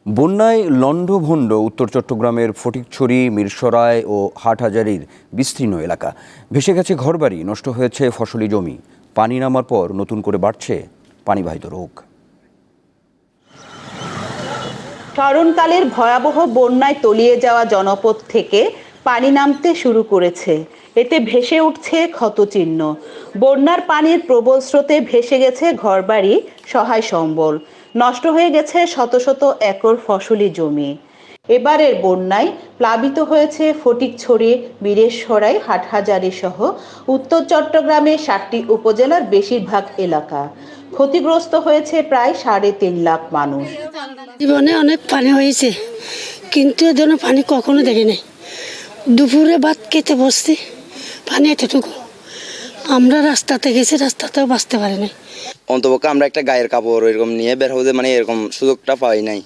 বন্যায় লণ্ডভণ্ড উত্তর চট্টগ্রামের ফটিকছড়ি, মিরসরাই ও হাটহাজারীর বিস্তীর্ণ এলাকা। ভেসে গেছে ঘরবাড়ি, নষ্ট হয়েছে ফসলি জমি। পানি নামার পর নতুন করে বাড়ছে পানিবাহিত রোগ। স্মরণকালের ভয়াবহ বন্যায় তলিয়ে যাওয়া জনপদ থেকে পানি নামতে শুরু করেছে। এতে ভেসে উঠছে ক্ষতচিহ্ন। বন্যার পানির প্রবল স্রোতে ভেসে গেছে ঘরবাড়ি, সহায় সম্বল। নষ্ট হয়ে গেছে শত শত একর ফসলি জমি। এবারের বন্যায় প্লাবিত হয়েছে ফটিকছড়ি, মিরসরাই, হাটহাজারী সহ উত্তর চট্টগ্রামের 7টি উপজেলার বেশিরভাগ এলাকা। ক্ষতিগ্রস্ত হয়েছে প্রায় 3.5 লাখ মানুষ। জীবনে অনেক পানি হয়েছে, কিন্তু এ ধরনের পানি কখনো দেখি নাই। দুপুরে ভাত খেতে বসছি, পানি এতটুকু। আমরা রাস্তাতে গেছি, রাস্তাতেও বাঁচতে পারি নাই। অন্তপক্ষে আমরা একটা গায়ের কাপড় এরকম নিয়ে বের হতে এরকম সুযোগটা পাই নাই।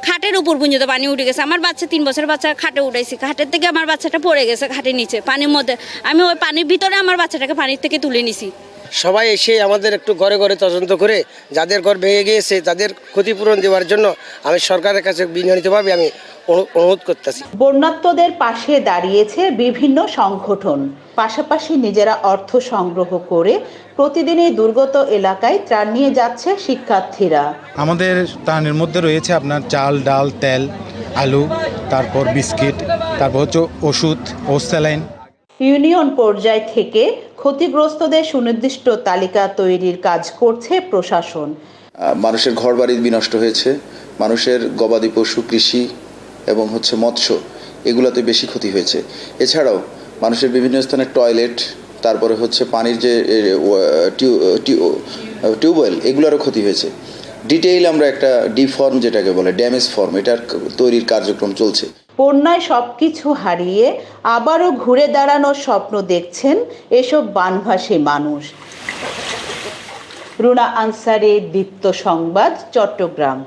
খাটের উপর পর্যন্ত পানি উঠে গেছে। আমার বাচ্চা 3 বছরের বাচ্চা খাটে উঠাইছি, খাটের থেকে আমার বাচ্চাটা পড়ে গেছে খাটের নিচে পানির মধ্যে। আমি ওই পানির ভিতরে আমার বাচ্চাটাকে পানির থেকে তুলে নিছি। সবাই এসে আমাদের একটু ঘরে ঘরে তদন্ত করে যাদের ঘর ভেঙে গিয়েছে তাদের ক্ষতিপূরণ দেওয়ার জন্য আমি সরকারের কাছে বিনীতভাবে আমি অনুরোধ করতেছি। বন্যার্তদের পাশে দাঁড়িয়েছে বিভিন্ন সংগঠন। পাশাপাশি নিজেরা অর্থ সংগ্রহ করে প্রতিদিন এই দুর্গত এলাকায় ত্রাণ নিয়ে যাচ্ছে শিক্ষার্থীরা। আমাদের ত্রাণের মধ্যে রয়েছে আপনার চাল, ডাল, তেল, আলু, তারপর বিস্কিট, তারপর হচ্ছে ওষুধ ও স্যালাইন। ইউনিয়ন পর্যায় থেকে ক্ষতিগ্রস্তদের সুনির্দিষ্ট তালিকা তৈরির কাজ করছে প্রশাসন। মানুষের ঘরবাড়ি বিনষ্ট হয়েছে, মানুষের গবাদি পশু, কৃষি এবং মৎস্য, এগুলোতে বেশি ক্ষতি হয়েছে। এছাড়াও মানুষের বিভিন্ন স্থানে টয়লেট, তারপরে পানির যে টিউবওয়েল, এগুলোরও ক্ষতি হয়েছে। ডিটেইল আমরা একটা ডিফর্ম, যেটাকে বলে ড্যামেজ ফর্ম, এটার তৈরির কার্যক্রম চলছে। বন্যায় সবকিছু হারিয়ে আবারও ঘুরে দাঁড়ানোর স্বপ্ন দেখছেন এসব বানভাসী মানুষ। রুনা আনসারী, দীপ্ত সংবাদ, চট্টগ্রাম।